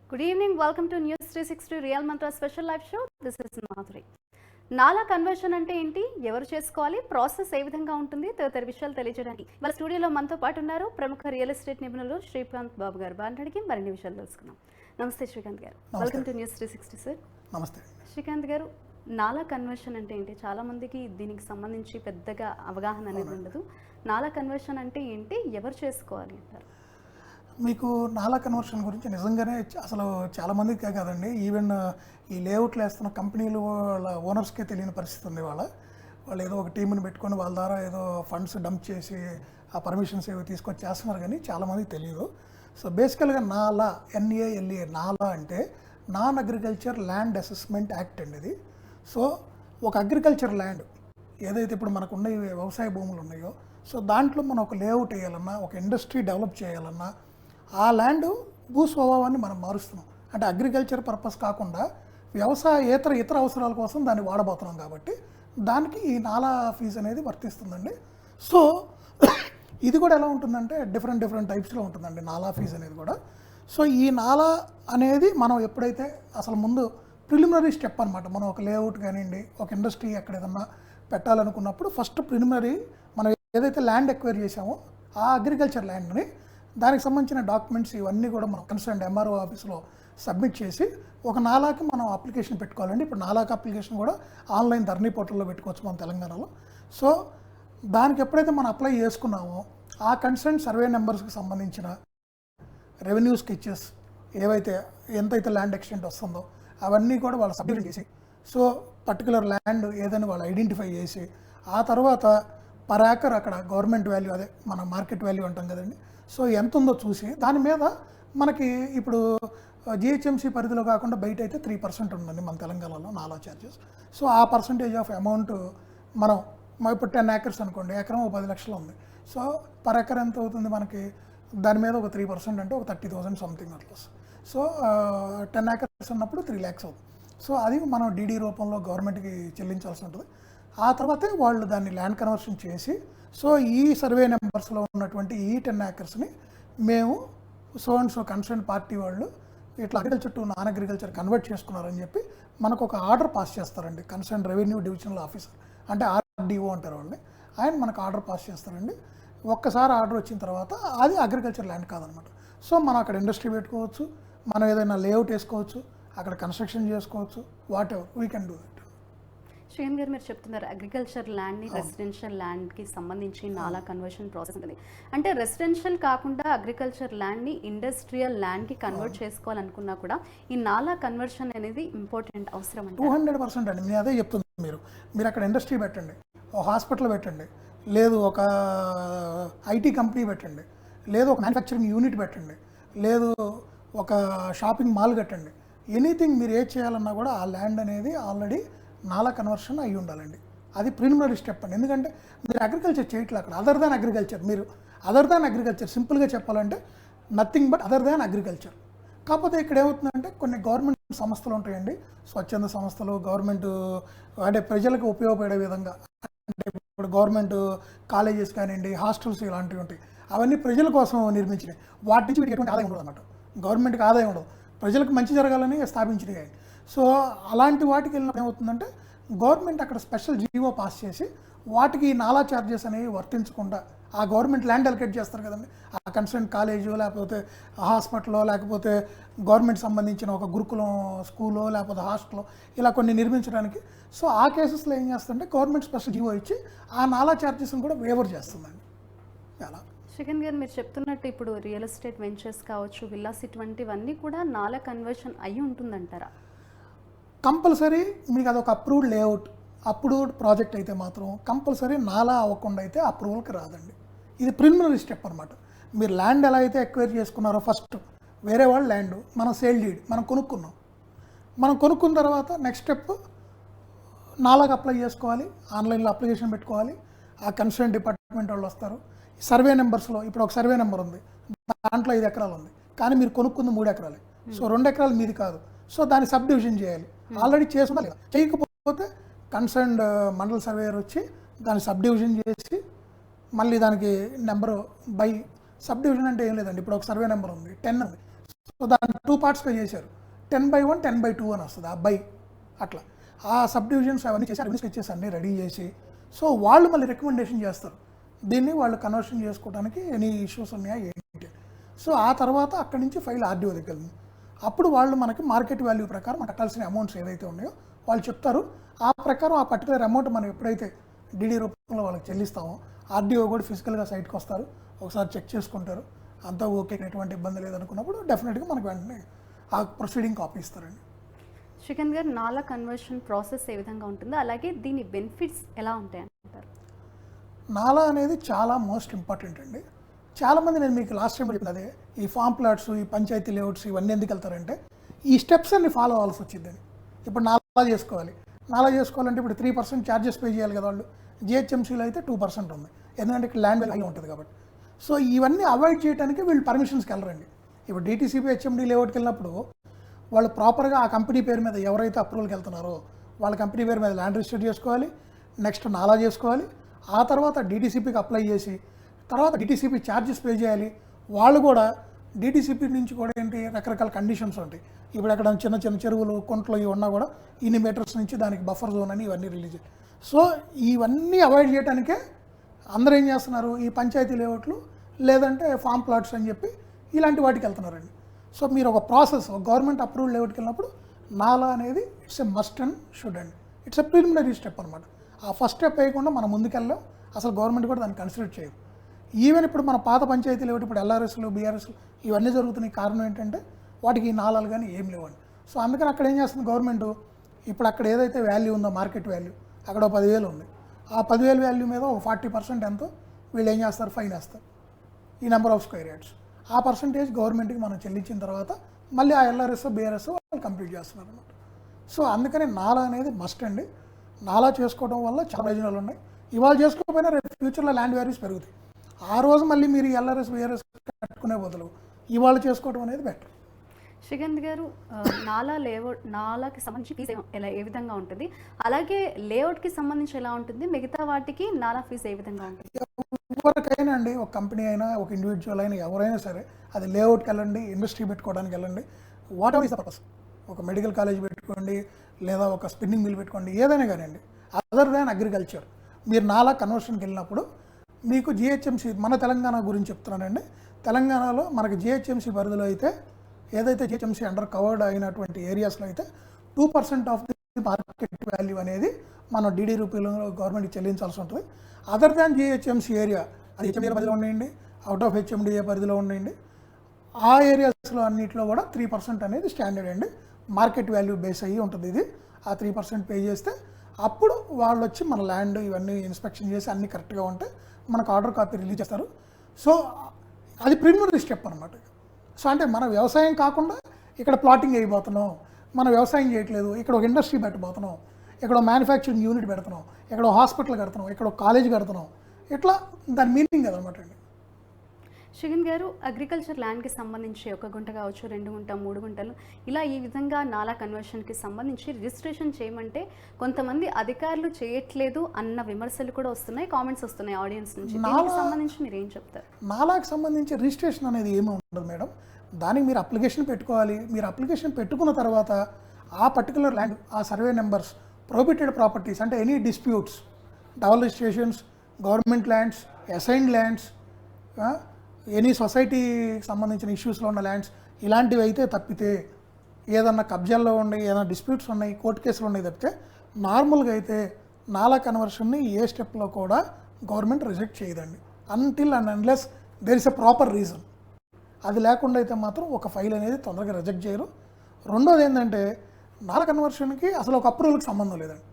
Good evening. Welcome to News 360 Real Mantra Special Live Show. This is Madhuri. నాలా conversion అంటే ఏంటి, ఎవరు చేసుకోవాలి, ప్రాసెస్ ఏ విధంగా ఉంటుంది తదితర విషయాలు తెలియజేయడానికి వాళ్ళ స్టూడియోలో మనతో పాటు ఉన్నారు ప్రముఖ రియల్ ఎస్టేట్ నిపుణులు శ్రీకాంత్ బాబు గారు. బాగుంటాడికి మరిన్ని విషయాలు తెలుసుకున్నాం. నమస్తే శ్రీకాంత్ గారు, వెల్కమ్ టు న్యూస్ 360 సార్. నమస్తే శ్రీకాంత్ గారు, నాలా కన్వర్షన్ అంటే ఏంటి? చాలా మందికి దీనికి సంబంధించి పెద్దగా అవగాహన అనేది ఉండదు. నాలా కన్వర్షన్ అంటే ఏంటి, ఎవరు చేసుకోవాలి అంటారు? మీకు నాలా కన్వర్షన్ గురించి నిజంగానే అసలు చాలామందికే కాదండి, ఈవెన్ ఈ లేఅవుట్లు వేస్తున్న కంపెనీలు వాళ్ళ ఓనర్స్కే తెలియని పరిస్థితి ఉంది. వాళ్ళు ఏదో ఒక టీంని పెట్టుకొని వాళ్ళ ద్వారా ఏదో ఫండ్స్ డంప్ చేసి ఆ పర్మిషన్స్ ఏవో తీసుకొచ్చి చేస్తున్నారు, కానీ చాలామందికి తెలియదు. సో బేసికల్గా నాలా, NALA, నాలా అంటే non agriculture land assessment act అండి ఇది. సో ఒక అగ్రికల్చర్ ల్యాండ్ ఏదైతే ఇప్పుడు మనకున్న వ్యవసాయ భూములు ఉన్నాయో, సో దాంట్లో మనం ఒక లేఅవుట్ వేయాలన్నా, ఒక ఇండస్ట్రీ డెవలప్ చేయాలన్నా, ఆ ల్యాండ్ భూ స్వభావాన్ని మనం మారుస్తున్నాం. అంటే అగ్రికల్చర్ పర్పస్ కాకుండా వ్యవసాయేతర ఇతర అవసరాల కోసం దాన్ని వాడబోతున్నాం, కాబట్టి దానికి ఈ నాలా ఫీజు అనేది వర్తిస్తుందండి. సో ఇది కూడా ఎలా ఉంటుందంటే డిఫరెంట్ టైప్స్లో ఉంటుందండి నాలా ఫీజు అనేది కూడా. సో ఈ నాలా అనేది మనం ఎప్పుడైతే అసలు ముందు ప్రిలిమినరీ స్టెప్ అనమాట, మనం ఒక లేఅవుట్ కానివ్వండి, ఒక ఇండస్ట్రీ ఎక్కడ ఏదన్నా పెట్టాలనుకున్నప్పుడు ఫస్ట్ ప్రిలిమినరీ మనం ఏదైతే ల్యాండ్ ఎక్వైర్ చేసామో ఆ అగ్రికల్చర్ ల్యాండ్ని, దానికి సంబంధించిన డాక్యుమెంట్స్ ఇవన్నీ కూడా మనం కన్సర్న్ MRO ఆఫీస్లో సబ్మిట్ చేసి ఒక నాలాకి మనం అప్లికేషన్ పెట్టుకోవాలండి. ఇప్పుడు నాలాకి అప్లికేషన్ కూడా ఆన్లైన్ ధరణి పోర్టల్లో పెట్టుకోవచ్చు మన తెలంగాణలో. సో దానికి ఎప్పుడైతే మనం అప్లై చేసుకున్నామో ఆ కన్సర్న్ సర్వే నెంబర్స్కి సంబంధించిన రెవెన్యూ స్కెచెస్ ఏవైతే ఎంతైతే ల్యాండ్ ఎక్స్టెంట్ వస్తుందో అవన్నీ కూడా వాళ్ళు సబ్మిట్ చేసి, సో పర్టికులర్ ల్యాండ్ ఏదని వాళ్ళు ఐడెంటిఫై చేసి, ఆ తర్వాత పర్ ఏకర్ అక్కడ గవర్నమెంట్ వాల్యూ, అదే మన మార్కెట్ వాల్యూ అంటాం కదండి, సో ఎంత ఉందో చూసి దాని మీద మనకి ఇప్పుడు GHMC పరిధిలో కాకుండా బయట అయితే 3% ఉందండి మన తెలంగాణలో నాలా ఛార్జెస్. సో ఆ పర్సంటేజ్ ఆఫ్ అమౌంట్ మనం ఇప్పుడు 10 acres అనుకోండి, ఎకరం 10 లక్షలు ఉంది. సో పర్ ఎకర్ ఎంత అవుతుంది మనకి, దాని మీద ఒక 3% అంటే ఒక 30,000 సంథింగ్ అట్లా. సో 10 acres అన్నప్పుడు 3 lakhs అవుతుంది. సో అది మనం DD రూపంలో గవర్నమెంట్కి చెల్లించాల్సి ఉంటుంది. ఆ తర్వాతే వాళ్ళు దాన్ని ల్యాండ్ కన్వర్షన్ చేసి, సో ఈ సర్వే నెంబర్స్లో ఉన్నటువంటి ఈ 10 acresని మేము so and so concern party వాళ్ళు ఇట్లా agriculture to non agriculture convert చేసుకున్నారని చెప్పి మనకు ఒక ఆర్డర్ పాస్ చేస్తారండి. కన్సర్న్ రెవెన్యూ డివిజనల్ ఆఫీసర్ అంటే RDO అంటారు వాళ్ళని, ఆయన మనకు ఆర్డర్ పాస్ చేస్తారండి. ఒక్కసారి ఆర్డర్ వచ్చిన తర్వాత అది అగ్రికల్చర్ ల్యాండ్ కాదనమాట. సో మనం అక్కడ ఇండస్ట్రీ పెట్టుకోవచ్చు, మనం ఏదైనా లేఅవుట్ వేసుకోవచ్చు, అక్కడ కన్స్ట్రక్షన్ చేసుకోవచ్చు, what ever we can do that. Srikanth గారు, మీరు చెప్తున్నారు అగ్రికల్చర్ ల్యాండ్ని రెసిడెన్షియల్ ల్యాండ్కి సంబంధించి నాలా కన్వర్షన్ ప్రాసెస్ ఉంటుంది. అంటే రెసిడెన్షియల్ కాకుండా అగ్రికల్చర్ ల్యాండ్ని ఇండస్ట్రియల్ ల్యాండ్కి కన్వర్ట్ చేసుకోవాలనుకున్నా కూడా ఈ నాలా కన్వర్షన్ అనేది ఇంపార్టెంట్, అవసరం అంటే 200% అండి. నేను అదే చెప్తుంది, మీరు అక్కడ ఇండస్ట్రీ పెట్టండి, ఒక హాస్పిటల్ పెట్టండి, లేదు ఒక IT కంపెనీ పెట్టండి, లేదు ఒక మ్యానుఫ్యాక్చరింగ్ యూనిట్ పెట్టండి, లేదు ఒక షాపింగ్ మాల్ కట్టండి, ఎనీథింగ్ మీరు ఏది చేయాలన్నా కూడా ఆ ల్యాండ్ అనేది ఆల్రెడీ నాలా కన్వర్షన్ అయ్యి ఉండాలండి. అది ప్రిలిమినరీ స్టెప్ అండి. ఎందుకంటే మీరు అగ్రికల్చర్ చేయట్లేదు అక్కడ, అదర్ దాన్ అగ్రికల్చర్. మీరు అదర్ దాన్ అగ్రికల్చర్ సింపుల్గా చెప్పాలంటే nothing but other than agriculture. కాకపోతే ఇక్కడ ఏమవుతుందంటే కొన్ని గవర్నమెంట్ సంస్థలు ఉంటాయండి, స్వచ్ఛంద సంస్థలు, గవర్నమెంట్ అంటే ప్రజలకు ఉపయోగపడే విధంగా, అంటే ఇప్పుడు గవర్నమెంట్ కాలేజెస్ కానివ్వండి, హాస్టల్స్ ఇలాంటివి ఉంటాయి, అవన్నీ ప్రజల కోసం నిర్మించినాయి. వాటి నుంచి వీటికి ఎటువంటి ఆదాయం ఉండదు అన్నమాట, గవర్నమెంట్కి ఆదాయం ఉండదు, ప్రజలకు మంచి జరగాలని స్థాపించినాయి. సో అలాంటి వాటికి వెళ్ళినప్పుడు ఏమవుతుందంటే గవర్నమెంట్ అక్కడ స్పెషల్ జీవో పాస్ చేసి వాటికి నాలా ఛార్జెస్ అనేవి వర్తించకుండా, ఆ గవర్నమెంట్ ల్యాండ్ అలొకేట్ చేస్తారు కదండి, ఆ కన్సర్న్ కాలేజు లేకపోతే హాస్పిటల్లో లేకపోతే గవర్నమెంట్ సంబంధించిన ఒక గురుకులం స్కూలో లేకపోతే హాస్టల్లో ఇలా కొన్ని నిర్మించడానికి, సో ఆ కేసెస్లో ఏం చేస్తుందంటే గవర్నమెంట్ స్పెషల్ జీవో ఇచ్చి ఆ నాలా ఛార్జెస్ని కూడా వేవర్ చేస్తుందండి. అలా శ్రీకాంత్ గారు, మీరు చెప్తున్నట్టు ఇప్పుడు రియల్ ఎస్టేట్ వెంచర్స్ కావచ్చు, విల్లాస్, ఇటువంటివన్నీ కూడా నాలా కన్వర్షన్ అయ్యి ఉంటుందంటారా? కంపల్సరీ మీకు అదొక అప్రూవ్డ్ లేఅవుట్, అప్రూవ్డ్ ప్రాజెక్ట్ అయితే మాత్రం కంపల్సరీ నాలా అవ్వకుండా అయితే అప్రూవల్కి రాదండి. ఇది ప్రిలిమినరీ స్టెప్ అనమాట. మీరు ల్యాండ్ ఎలా అయితే ఎక్వైర్ చేసుకున్నారో ఫస్ట్ వేరే వాళ్ళ ల్యాండ్ మనం సేల్ డీడ్ మనం కొనుక్కున్నాం, మనం కొనుక్కున్న తర్వాత నెక్స్ట్ స్టెప్ నాలాగా అప్లై చేసుకోవాలి, ఆన్లైన్లో అప్లికేషన్ పెట్టుకోవాలి, ఆ కన్సర్న్ డిపార్ట్మెంట్ వాళ్ళు వస్తారు. సర్వే నెంబర్స్లో ఇప్పుడు ఒక సర్వే నెంబర్ ఉంది, దాంట్లో 5 ఎకరాలు ఉంది, కానీ మీరు కొనుక్కుంది 3 ఎకరాలే. సో 2 ఎకరాలు మీది కాదు, సో దాన్ని సబ్ డివిజన్ చేయాలి. ఆల్రెడీ చేసుకున్నా చేయకపోతే కన్సర్న్డ్ మండల్ సర్వేయర్ వచ్చి దాన్ని సబ్ డివిజన్ చేసి మళ్ళీ దానికి నెంబరు బై సబ్ డివిజన్ అంటే ఏం లేదండి, ఇప్పుడు ఒక సర్వే నెంబర్ ఉంది 10 ఉంది, సో దాన్ని 2 పార్ట్స్గా చేశారు. 10/1, 10/2 అని వస్తుంది ఆ బై అట్లా. ఆ సబ్ డివిజన్స్ అవన్నీ చేసి అవన్నీ స్కెచెస్ అన్నీ రెడీ చేసి సో వాళ్ళు మళ్ళీ రికమెండేషన్ చేస్తారు దీన్ని వాళ్ళు కన్వర్షన్ చేసుకోవడానికి ఎనీ ఇష్యూస్ ఉన్నాయా ఏంటి. సో ఆ తర్వాత అక్కడి నుంచి ఫైల్ ఆర్డీఓ దగ్గర వెళ్తుంది. అప్పుడు వాళ్ళు మనకి మార్కెట్ వాల్యూ ప్రకారం మనకు కట్టాల్సిన అమౌంట్స్ ఏదైతే ఉన్నాయో వాళ్ళు చెప్తారు. ఆ ప్రకారం ఆ పర్టికులర్ అమౌంట్ మనం ఎప్పుడైతే డీడీ రూపంలో వాళ్ళకి చెల్లిస్తామో ఆర్డీఓ కూడా ఫిజికల్గా సైట్కి వస్తారు, ఒకసారి చెక్ చేసుకుంటారు, అంతా ఓకే, ఎటువంటి ఇబ్బంది లేదనుకున్నప్పుడు డెఫినెట్గా మనకు వెంటనే ఆ ప్రొసీడింగ్ కాపీ ఇస్తారండి. శ్రీకాంత్ గారు, నాలా కన్వర్షన్ ప్రాసెస్ ఏ విధంగా ఉంటుందో అలాగే దీని బెనిఫిట్స్ ఎలా ఉంటాయి అంటారు? నాలా అనేది చాలా మోస్ట్ ఇంపార్టెంట్ అండి. చాలామంది నేను మీకు లాస్ట్ టైం చెప్పిన అదే ఈ ఫామ్ ప్లాట్స్, ఈ పంచాయతీ లేఅవుట్స్ ఇవన్నీ ఎందుకు వెళ్తారంటే ఈ స్టెప్స్ అన్ని ఫాలో అవ్వాల్సి వచ్చిందని. ఇప్పుడు నాలా చేసుకోవాలంటే ఇప్పుడు 3% ఛార్జెస్ పే చేయాలి కదా వాళ్ళు. జిహెచ్ఎంసీలో అయితే 2% ఉంది, ఎందుకంటే ఇక్కడ ల్యాండ్ వాల్యూ ఉంటుంది కాబట్టి. సో ఇవన్నీ అవాయిడ్ చేయడానికి వీళ్ళు పర్మిషన్స్కి వెళ్ళరండి. ఇప్పుడు డిటీసీపీ హెచ్ఎండి లేఅవుట్కి వెళ్ళినప్పుడు వాళ్ళు ప్రాపర్గా ఆ కంపెనీ పేరు మీద ఎవరైతే అప్రూవల్కి వెళ్తున్నారో వాళ్ళ కంపెనీ పేరు మీద ల్యాండ్ రిజిస్టర్ చేసుకోవాలి, నెక్స్ట్ నాలా చేసుకోవాలి, ఆ తర్వాత డిటీసీపీకి అప్లై చేసి తర్వాత డిటీసీపీ ఛార్జెస్ పే చేయాలి. వాళ్ళు కూడా డిటీసీపీ నుంచి కూడా ఏంటి రకరకాల కండిషన్స్ ఉంటాయి. ఇప్పుడు అక్కడ చిన్న చిన్న చెరువులు, కుంటలు ఇవి ఉన్నా కూడా ఇన్ని మీటర్స్ నుంచి దానికి బఫర్ జోన్ అని ఇవన్నీ రిలీజ్ చేయాలి. సో ఇవన్నీ అవాయిడ్ చేయడానికే అందరూ ఏం చేస్తున్నారు, ఈ పంచాయతీ లేఅవుట్లు లేదంటే ఫామ్ ప్లాట్స్ అని చెప్పి ఇలాంటి వాటికి వెళ్తున్నారండి. సో మీరు ఒక ప్రాసెస్ గవర్నమెంట్ అప్రూవ్డ్ లేఅవుట్కి వెళ్ళినప్పుడు నాలా అనేది it's a must and should అండి. ఇట్స్ ఎ ప్రిలిమినరీ స్టెప్ అనమాట. ఆ ఫస్ట్ స్టెప్ వేయకుండా మనం ముందుకెళ్ళాం, అసలు గవర్నమెంట్ కూడా దాన్ని కన్సిడర్ చేయదు. ఈవెన్ ఇప్పుడు మన పాత పంచాయతీ లేఅవుట్ ఇప్పుడు ఎల్ఆర్ఎస్లు, బీఆర్ఎస్లు ఇవన్నీ జరుగుతున్నాయి. కారణం ఏంటంటే వాటికి ఈ నాలాలు కానీ ఏం లేవండి. సో అందుకని అక్కడ ఏం చేస్తుంది గవర్నమెంట్, ఇప్పుడు అక్కడ ఏదైతే వాల్యూ ఉందో మార్కెట్ వాల్యూ అక్కడ 10,000 ఉంది, ఆ 10,000 వాల్యూ మీద ఒక 40% ఎంతో వీళ్ళు ఏం చేస్తారు, ఫైన్ వేస్తారు ఈ నెంబర్ ఆఫ్ స్క్వేర్ యార్డ్స్. ఆ పర్సంటేజ్ గవర్నమెంట్కి మనం చెల్లించిన తర్వాత మళ్ళీ ఆ ఎల్ఆర్ఎస్, బీఆర్ఎస్ వాళ్ళు కంప్లీట్ చేస్తున్నారు అనమాట. సో అందుకని నాలా అనేది మస్ట్ అండి. నాలా చేసుకోవడం వల్ల చాలా ప్రయోజనాలు ఉన్నాయి. ఇవాళ చేసుకోకపోయినా రేపు ఫ్యూచర్లో ల్యాండ్ వాల్యూస్ పెరుగుతాయి. ఆ రోజు మళ్ళీ మీరు ఎల్ఆర్ఎస్, బీఆర్ఎస్ కట్టుకునే బదులు ఇవాళ చేసుకోవడం అనేది బెటర్. శ్రీకాంత్ గారు, నాలాకి సంబంధించి ఫీజు ఏ విధంగా ఉంటుంది, అలాగే లేఅవుట్కి సంబంధించి ఎలా ఉంటుంది, మిగతా వాటికి నాలా ఫీజు ఏ విధంగా ఉంటుంది? ఎవరికైనా అండి, ఒక కంపెనీ అయినా ఒక ఇండివిజువల్ అయినా ఎవరైనా సరే అది లేఅవుట్కి వెళ్ళండి, ఇండస్ట్రీ పెట్టుకోవడానికి వెళ్ళండి, what ever is the purpose, ఒక మెడికల్ కాలేజ్ పెట్టుకోండి లేదా ఒక స్పిన్నింగ్ మిల్ పెట్టుకోండి, ఏదైనా కానివ్వండి, అదర్ దాన్ అగ్రికల్చర్ మీరు నాలా కన్వర్షన్కి వెళ్ళినప్పుడు మీకు జిహెచ్ఎంసీ, మన తెలంగాణ గురించి చెప్తున్నానండి, తెలంగాణలో మనకి జిహెచ్ఎంసీ పరిధిలో అయితే ఏదైతే జిహెచ్ఎంసీ అండర్ కవర్డ్ అయినటువంటి ఏరియాస్లో అయితే 2% ఆఫ్ ది మార్కెట్ వాల్యూ అనేది మనం డీడీ రూపీలో గవర్నమెంట్కి చెల్లించాల్సి ఉంటుంది. అదర్ దాన్ జిహెచ్ఎంసీ ఏరియా, అది హెచ్ఎండిఏ పరిధిలో ఉండండి, అవుట్ ఆఫ్ హెచ్ఎండిఏ పరిధిలో ఉండండి, ఆ ఏరియాస్లో అన్నింటిలో కూడా 3% అనేది స్టాండర్డ్ అండి. మార్కెట్ వాల్యూ బేస్ అయ్యి ఉంటుంది ఇది. ఆ 3% పే చేస్తే అప్పుడు వాళ్ళు వచ్చి మన ల్యాండ్ ఇవన్నీ ఇన్స్పెక్షన్ చేసి అన్నీ కరెక్ట్గా ఉంటే మనకు ఆర్డర్ కాపీ రిలీజ్ చేస్తారు. సో అది ప్రిలిమినరీ స్టెప్ అనమాట. సో అంటే మన వ్యవసాయం కాకుండా ఇక్కడ ప్లాటింగ్ అయిపోతున్నాం, మన వ్యవసాయం చేయట్లేదు, ఇక్కడ ఒక ఇండస్ట్రీ పెట్టబోతున్నాం, ఇక్కడ మ్యానుఫ్యాక్చరింగ్ యూనిట్ పెడుతున్నాం, ఇక్కడ హాస్పిటల్ కడుతున్నాం, ఇక్కడ కాలేజ్ కడుతున్నాం, ఇట్లా దాని మీనింగ్ అదనమాట అండి. శ్రీకాంత్ గారు, అగ్రికల్చర్ ల్యాండ్కి సంబంధించి 1 గుంట కావచ్చు, 2 గుంట, 3 గుంటలు ఇలా ఈ విధంగా నాలా కన్వర్షన్కి సంబంధించి రిజిస్ట్రేషన్ చేయమంటే కొంతమంది అధికారులు చేయట్లేదు అన్న విమర్శలు కూడా వస్తున్నాయి, కామెంట్స్ వస్తున్నాయి ఆడియన్స్ నుంచి. దీనికి సంబంధించి మీరు ఏం చెప్తారు? నాలాకి సంబంధించి రిజిస్ట్రేషన్ అనేది ఏమీ ఉండదు మేడం. దానికి మీరు అప్లికేషన్ పెట్టుకోవాలి. మీరు అప్లికేషన్ పెట్టుకున్న తర్వాత ఆ పర్టికులర్ ల్యాండ్, ఆ సర్వే నెంబర్స్, ప్రొహిబిటెడ్ ప్రాపర్టీస్ అంటే any disputes, double registrations, government lands, assigned lands, any సొసైటీకి సంబంధించిన ఇష్యూస్లో ఉన్న ల్యాండ్స్ ఇలాంటివి అయితే తప్పితే, ఏదన్నా కబ్జాల్లో ఉన్నాయి, ఏదైనా డిస్ప్యూట్స్ ఉన్నాయి, కోర్టు కేసులు ఉన్నాయి తప్పితే నార్మల్గా అయితే నాలా కన్వర్షన్ని ఏ స్టెప్లో కూడా గవర్నమెంట్ రిజెక్ట్ చేయదండి. Until and unless there is a proper reason. అది లేకుండా అయితే మాత్రం ఒక ఫైల్ అనేది తొందరగా రిజెక్ట్ చేయరు. రెండోది ఏంటంటే నాలా కన్వర్షన్కి అసలు ఒక అప్రూవల్కి సంబంధం లేదండి.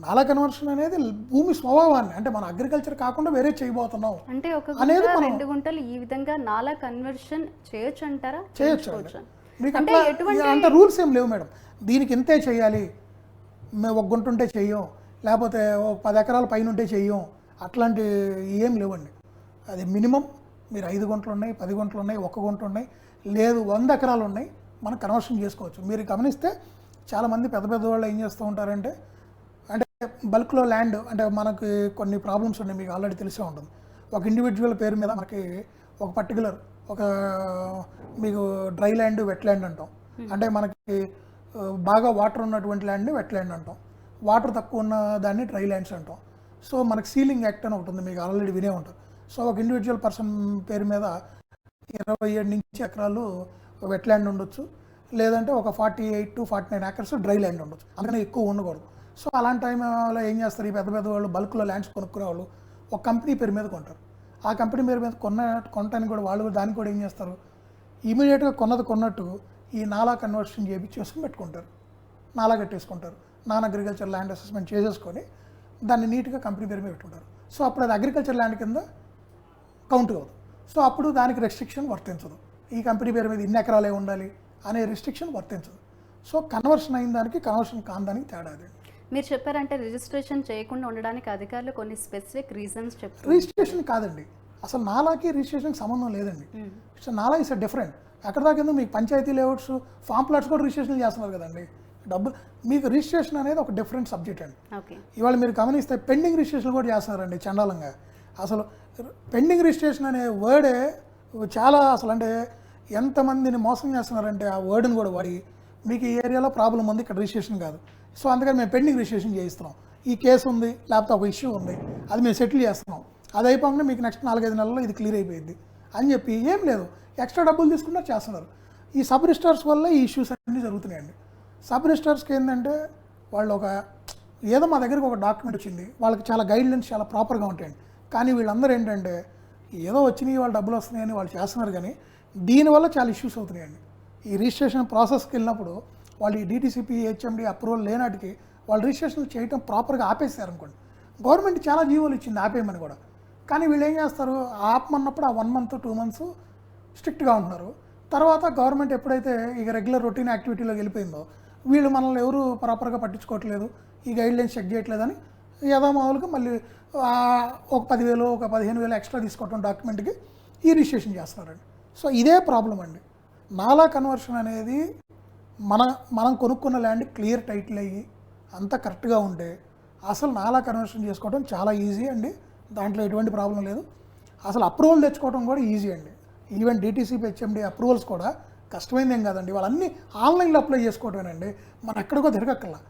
నాలా కన్వర్షన్ అనేది భూమి స్వభావాన్ని, అంటే మన అగ్రికల్చర్ కాకుండా వేరే చేయబోతున్నాం అంటే అనేది 2 గుంటలు ఈ విధంగా నాలా కన్వర్షన్ చేయొచ్చు అంటారా? చేయొచ్చు. మీకు అంటే రూల్స్ ఏం లేవు మేడం, దీనికి ఇంతే చేయాలి, మేము 1 గుంట ఉంటే చెయ్యం, లేకపోతే 10 ఎకరాల పైన ఉంటే చెయ్యం, అట్లాంటి ఏం లేవండి. అది మినిమం మీరు 5 గుంటలు ఉన్నాయి, 10 గుంటలు ఉన్నాయి, 1 గుంట ఉన్నాయి, లేదు 100 ఎకరాలు ఉన్నాయి, మనం కన్వర్షన్ చేసుకోవచ్చు. మీరు గమనిస్తే చాలామంది పెద్ద పెద్ద వాళ్ళు ఏం చేస్తూ ఉంటారంటే, అంటే బల్క్లో ల్యాండ్, అంటే మనకి కొన్ని ప్రాబ్లమ్స్ ఉన్నాయి, మీకు ఆల్రెడీ తెలిసే ఉంటుంది. ఒక ఇండివిజువల్ పేరు మీద మనకి ఒక పర్టికులర్ ఒక మీకు డ్రై ల్యాండ్, వెట్ ల్యాండ్ అంటాం. అంటే మనకి బాగా వాటర్ ఉన్నటువంటి ల్యాండ్ని వెట్ ల్యాండ్ అంటాం, వాటర్ తక్కువ ఉన్న దాన్ని డ్రై ల్యాండ్స్ అంటాం. సో మనకి సీలింగ్ యాక్ట్ అని ఒకటి ఉంది, మీకు ఆల్రెడీ వినే ఉంటారు. సో ఒక ఇండివిజువల్ పర్సన్ పేరు మీద 27 నుంచి ఎకరాలు వెట్ ల్యాండ్ ఉండొచ్చు, లేదంటే ఒక 48 to 49 acres డ్రై ల్యాండ్ ఉండొచ్చు, అందుకని ఎక్కువ ఉండకూడదు. సో అలాంటి టైంలో ఏం చేస్తారు, ఈ పెద్ద పెద్ద వాళ్ళు బల్క్లో ల్యాండ్స్ కొనుక్కునే వాళ్ళు ఒక కంపెనీ పేరు మీద కొంటారు. ఆ కంపెనీ పేరు మీద కొనటానికి కూడా వాళ్ళు దానికి కూడా ఏం చేస్తారు, ఇమీడియట్గా కొన్నట్టు ఈ నాలా కన్వర్షన్ చేసుకుని పెట్టుకుంటారు, నాలా కట్టేసుకుంటారు. నాన్ అగ్రికల్చర్ ల్యాండ్ అసెస్మెంట్ చేసేసుకొని దాన్ని నీట్గా కంపెనీ పేరు మీద పెట్టుకుంటారు. సో అప్పుడు అది అగ్రికల్చర్ ల్యాండ్ కింద కౌంట్ అవ్వదు. సో అప్పుడు దానికి రెస్ట్రిక్షన్ వర్తించదు, ఈ కంపెనీ పేరు మీద ఇన్ని ఎకరాలే ఉండాలి అనే రెస్ట్రిక్షన్ వర్తించదు. సో కన్వర్షన్ అయిన దానికి కన్వర్షన్ కాని దానికి తేడా అదే. మీరు చెప్పారంటే రిజిస్ట్రేషన్ చేయకుండా ఉండడానికి అధికారులు కొన్ని స్పెసిఫిక్ రీజన్స్ చెప్తారు. రిజిస్ట్రేషన్ కాదండి, అసలు నాలాకి రిజిస్ట్రేషన్కి సంబంధం లేదండి. సో నాలా ఇస్ డిఫరెంట్. ఎక్కడ దాకా మీకు పంచాయతీ లేఅవుట్స్, ఫామ్ ప్లాట్స్ కూడా రిజిస్ట్రేషన్ చేస్తున్నారు కదండి. డబ్బులు మీకు రిజిస్ట్రేషన్ అనేది ఒక డిఫరెంట్ సబ్జెక్ట్ అండి. ఇవాళ మీరు గమనిస్తే పెండింగ్ రిజిస్ట్రేషన్ కూడా చేస్తున్నారండి చండాలంగా. అసలు పెండింగ్ రిజిస్ట్రేషన్ అనే వర్డే చాలా అసలు అంటే ఎంతమందిని మోసం చేస్తున్నారంటే ఆ వర్డ్ని కూడా వాడి మీకు ఈ ఏరియాలో ప్రాబ్లం ఉంది, ఇక్కడ రిజిస్ట్రేషన్ కాదు, సో అందుకని మేము పెండింగ్ రిజిస్ట్రేషన్ చేయిస్తున్నాం, ఈ కేసు ఉంది లేకపోతే ఒక ఇష్యూ ఉంది అది మేము సెటిల్ చేస్తున్నాం, అది అయిపోకుండా మీకు నెక్స్ట్ 4-5 నెలల్లో ఇది క్లియర్ అయిపోయింది అని చెప్పి ఏం లేదు ఎక్స్ట్రా డబ్బులు తీసుకున్నారు చేస్తున్నారు. ఈ సబ్ రిజిస్టర్స్ వల్ల ఈ ఇష్యూస్ అన్నీ జరుగుతున్నాయండి. సబ్ రిజిస్టర్స్కి ఏంటంటే వాళ్ళు ఒక ఏదో మా దగ్గరికి ఒక డాక్యుమెంట్ వచ్చింది, వాళ్ళకి చాలా గైడ్లైన్స్ చాలా ప్రాపర్గా ఉంటాయండి. కానీ వీళ్ళందరూ ఏంటంటే ఏదో వచ్చినాయి వాళ్ళు డబ్బులు వస్తున్నాయని వాళ్ళు చేస్తున్నారు, కానీ దీనివల్ల చాలా ఇష్యూస్ అవుతున్నాయండి. ఈ రిజిస్ట్రేషన్ ప్రాసెస్కి వెళ్ళినప్పుడు వాళ్ళు ఈ DTCP HMD అప్రూవల్ లేనాటికి వాళ్ళు రిజిస్ట్రేషన్ చేయడం ప్రాపర్గా ఆపేసారనుకోండి. గవర్నమెంట్ చాలా జీవోలు ఇచ్చింది ఆపేయమని కూడా, కానీ వీళ్ళు ఏం చేస్తారు, ఆపమన్నప్పుడు ఆ 1 month 2 months స్ట్రిక్ట్గా ఉంటున్నారు. తర్వాత గవర్నమెంట్ ఎప్పుడైతే ఇక రెగ్యులర్ రొటీన్ యాక్టివిటీలోకి వెళ్ళిపోయిందో వీళ్ళు మనల్ని ఎవరు ప్రాపర్గా పట్టించుకోవట్లేదు, ఈ గైడ్లైన్స్ చెక్ చేయట్లేదని యథామావులుగా మళ్ళీ ఒక 10,000 ఒక 15,000 ఎక్స్ట్రా తీసుకోవటం డాక్యుమెంట్కి ఈ రిజిస్ట్రేషన్ చేస్తున్నారండి. సో ఇదే ప్రాబ్లం అండి. నాలా కన్వర్షన్ అనేది మనం కొనుక్కున్న ల్యాండ్ క్లియర్ టైటిల్ అయ్యి అంతా కరెక్ట్గా ఉంటే అసలు నాలా కన్వర్షన్ చేసుకోవడం చాలా ఈజీ అండి, దాంట్లో ఎటువంటి ప్రాబ్లం లేదు. అసలు అప్రూవల్ తెచ్చుకోవడం కూడా ఈజీ అండి. ఈవెన్ DTCP HMD అప్రూవల్స్ కూడా కష్టమైంది ఏం కాదండి, వాళ్ళన్నీ ఆన్లైన్లో అప్లై చేసుకోవటమేనండి, మనం ఎక్కడికో తిరగక్కర్లా.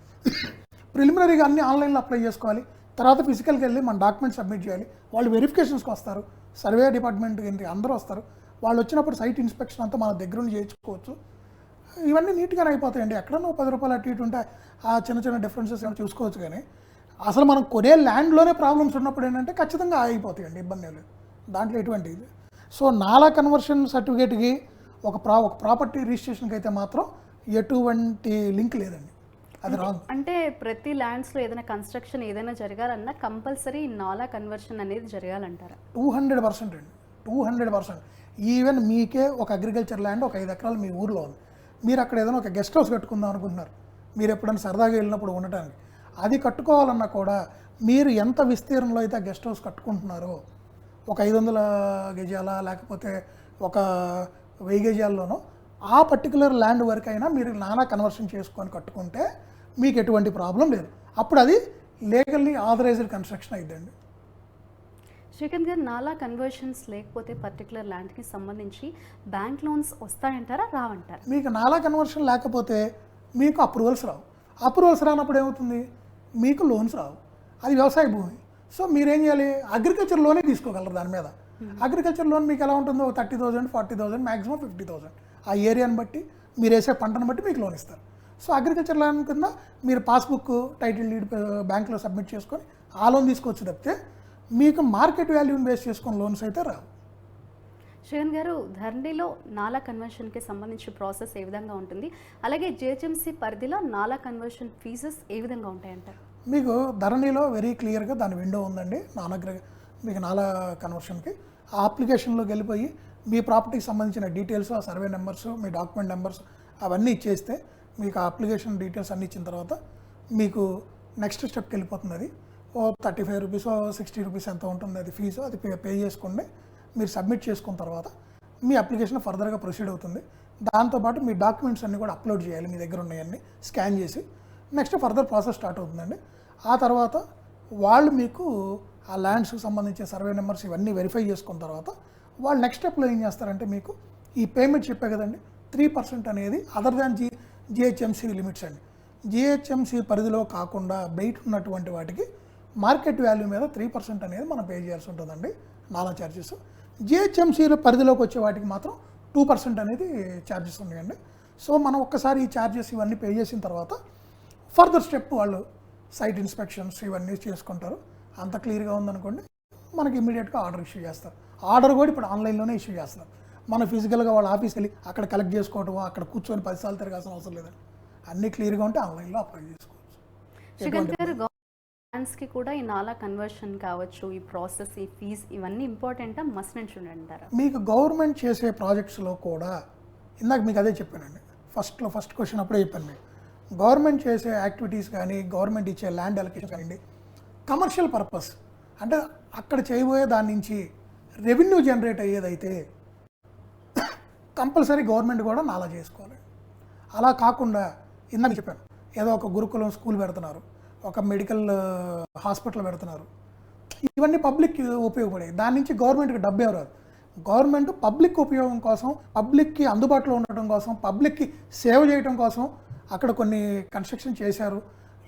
ప్రిలిమినరీగా అన్నీ ఆన్లైన్లో అప్లై చేసుకోవాలి, తర్వాత ఫిజికల్కి వెళ్ళి మన డాక్యుమెంట్ సబ్మిట్ చేయాలి, వాళ్ళు వెరిఫికేషన్స్కి వస్తారు, సర్వే డిపార్ట్మెంట్ ఏంటి అందరూ వస్తారు, వాళ్ళు వచ్చినప్పుడు సైట్ ఇన్స్పెక్షన్ అంతా మన దగ్గర నుండి చేయించుకోవచ్చు. ఇవన్నీ నీట్గానే అయిపోతాయండి. ఎక్కడన్నా ₹10 అటు ఇటు ఉంటే ఆ చిన్న డిఫరెన్సెస్ ఏమైనా చూసుకోవచ్చు, కానీ అసలు మనం కొనే ల్యాండ్లోనే ప్రాబ్లమ్స్ ఉన్నప్పుడు ఏంటంటే ఖచ్చితంగా అయిపోతాయండి, ఇబ్బంది లేదు దాంట్లో ఎటువంటి ఇది. సో నాలా కన్వర్షన్ సర్టిఫికేట్కి ఒక ప్రాపర్టీ రిజిస్ట్రేషన్కి అయితే మాత్రం ఎటువంటి లింక్ లేదండి, అది రాంగ్. అంటే ప్రతి ల్యాండ్స్లో ఏదైనా కన్స్ట్రక్షన్ ఏదైనా జరగాలన్నా కంపల్సరీ నాలా కన్వర్షన్ అనేది జరగాలంటారా? 200% అండి, 200%. ఈవెన్ మీకే ఒక అగ్రికల్చర్ ల్యాండ్ ఒక 5 ఎకరాలు మీ ఊర్లో ఉంది, మీరు అక్కడ ఏదైనా ఒక గెస్ట్ హౌస్ కట్టుకుందాం అనుకుంటున్నారు, మీరు ఎప్పుడైనా సరదాగా వెళ్ళినప్పుడు ఉండటానికి, అది కట్టుకోవాలన్నా కూడా మీరు ఎంత విస్తీర్ణంలో అయితే గెస్ట్ హౌస్ కట్టుకుంటున్నారో ఒక 500 గజాల లేకపోతే ఒక 1000 గజాల్లోనో ఆ పర్టికులర్ ల్యాండ్ వరకు అయినా మీరు నాలా కన్వర్షన్ చేసుకొని కట్టుకుంటే మీకు ఎటువంటి ప్రాబ్లం లేదు, అప్పుడు అది లీగల్లీ ఆథరైజ్డ్ కన్స్ట్రక్షన్ అయిద్దండి. శ్రీకాంత్ గారు, నాలా కన్వర్షన్స్ లేకపోతే పర్టికులర్ ల్యాండ్కి సంబంధించి బ్యాంక్ లోన్స్ వస్తాయంటారా రావంటారా? మీకు నాలా కన్వర్షన్ లేకపోతే మీకు అప్రూవల్స్ రావు, అప్రూవల్స్ రానప్పుడు ఏమవుతుంది, మీకు లోన్స్ రావు, అది వ్యవసాయ భూమి. సో మీరేం చేయాలి, అగ్రికల్చర్ లోనే తీసుకోగలరు దాని మీద. అగ్రికల్చర్ లోన్ మీకు ఎలా ఉంటుందో 30,000 40,000 మ్యాక్సిమం 50,000, ఆ ఏరియాని బట్టి మీరు వేసే పంటను బట్టి మీకు లోన్ ఇస్తారు. సో అగ్రికల్చర్ లోన్ కింద మీరు పాస్బుక్ టైటిల్ డీడ్ బ్యాంక్లో సబ్మిట్ చేసుకొని ఆ లోన్ తీసుకోవచ్చు తప్పితే మీకు మార్కెట్ వాల్యూని బేస్ చేసుకుని లోన్స్ అయితే రావు. శ్రీకాంత్ గారు, ధరణిలో నాలా కన్వర్షన్కి సంబంధించి ప్రాసెస్ ఏ విధంగా ఉంటుంది, అలాగే GHMC పరిధిలో నాలా కన్వర్షన్ ఫీజెస్ ఏ విధంగా ఉంటాయంటారు? మీకు ధరణిలో వెరీ క్లియర్గా దాని విండో ఉందండి, మీకు నాలా కన్వర్షన్కి. ఆ అప్లికేషన్లోకి వెళ్ళిపోయి మీ ప్రాపర్టీకి సంబంధించిన డీటెయిల్స్, ఆ సర్వే నెంబర్స్, మీ డాక్యుమెంట్ నెంబర్స్ అవన్నీ ఇచ్చేస్తే మీకు ఆ అప్లికేషన్ డీటెయిల్స్ అన్నీ ఇచ్చిన తర్వాత మీకు నెక్స్ట్ స్టెప్కి వెళ్ళిపోతుంది. అది ₹35 ₹60 ఎంత ఉంటుంది అది ఫీజు, అది పే చేసుకోండి. మీరు సబ్మిట్ చేసుకున్న తర్వాత మీ అప్లికేషన్ ఫర్దర్గా ప్రొసీడ్ అవుతుంది. దాంతోపాటు మీ డాక్యుమెంట్స్ అన్నీ కూడా అప్లోడ్ చేయాలి, మీ దగ్గర ఉన్నాయన్నీ స్కాన్ చేసి నెక్స్ట్ ఫర్దర్ ప్రాసెస్ స్టార్ట్ అవుతుందండి. ఆ తర్వాత వాళ్ళు మీకు ఆ ల్యాండ్స్కి సంబంధించిన సర్వే నెంబర్స్ ఇవన్నీ వెరిఫై చేసుకున్న తర్వాత వాళ్ళు నెక్స్ట్ స్టెప్లో ఏం చేస్తారంటే మీకు ఈ పేమెంట్ చెప్పే కదండి 3% అనేది అదర్ దాన్ జిహెచ్ఎంసీ లిమిట్స్ అండి. జిహెచ్ఎంసీ పరిధిలో కాకుండా బయట ఉన్నటువంటి వాటికి మార్కెట్ వాల్యూ మీద 3% అనేది మనం పే చేయాల్సి ఉంటుందండి నాలా ఛార్జెస్. జిహెచ్ఎంసీల పరిధిలోకి వచ్చే వాటికి మాత్రం 2% అనేది ఛార్జెస్ ఉన్నాయండి. సో మనం ఒక్కసారి ఈ ఛార్జెస్ ఇవన్నీ పే చేసిన తర్వాత ఫర్దర్ స్టెప్ వాళ్ళు సైట్ ఇన్స్పెక్షన్స్ ఇవన్నీ చేసుకుంటారు. అంత క్లియర్గా ఉందనుకోండి మనకి ఇమీడియట్గా ఆర్డర్ ఇష్యూ చేస్తారు. ఆర్డర్ కూడా ఇప్పుడు ఆన్లైన్లోనే ఇష్యూ చేస్తారు. మన ఫిజికల్గా వాళ్ళ ఆఫీస్కి వెళ్ళి అక్కడ కలెక్ట్ చేసుకోవటం, అక్కడ కూర్చొని 10 సార్లు తిరగాల్సిన అవసరం లేదండి. అన్నీ క్లియర్గా ఉంటే ఆన్లైన్లో అప్లై చేసుకోవచ్చు. శ్రీకాంత్ గారు, గవర్నమెంట్స్కి కూడా ఈ నాలా కన్వర్షన్ కావచ్చు, ఈ ప్రాసెస్, ఈ ఫీజ్ ఇవన్నీ ఇంపార్టెంటా, మస్ట్ అండ్ షుడ్ అంటారా? మీకు గవర్నమెంట్ చేసే ప్రాజెక్ట్స్లో కూడా ఇందాక మీకు అదే చెప్పానండి, ఫస్ట్ క్వశ్చన్ అప్పుడే చెప్పాను మీకు. గవర్నమెంట్ చేసే యాక్టివిటీస్ కానీ గవర్నమెంట్ ఇచ్చే ల్యాండ్ అలొకేషన్ కానివ్వండి, కమర్షియల్ పర్పస్ అంటే అక్కడ చేయబోయే దాని నుంచి రెవెన్యూ జనరేట్ అయ్యేదైతే కంపల్సరీ గవర్నమెంట్ కూడా నాలా చేసుకోవాలి. అలా కాకుండా ఇందాక చెప్పాను, ఏదో ఒక గురుకులం స్కూల్ పెడుతున్నారు, ఒక మెడికల్ హాస్పిటల్ పెడుతున్నారు, ఇవన్నీ పబ్లిక్ ఉపయోగపడేవి. దాని నుంచి గవర్నమెంట్కి డబ్బు ఎవరు రాదు. గవర్నమెంట్ పబ్లిక్ ఉపయోగం కోసం, పబ్లిక్కి అందుబాటులో ఉండటం కోసం, పబ్లిక్కి సేవ చేయడం కోసం అక్కడ కొన్ని కన్స్ట్రక్షన్ చేశారు,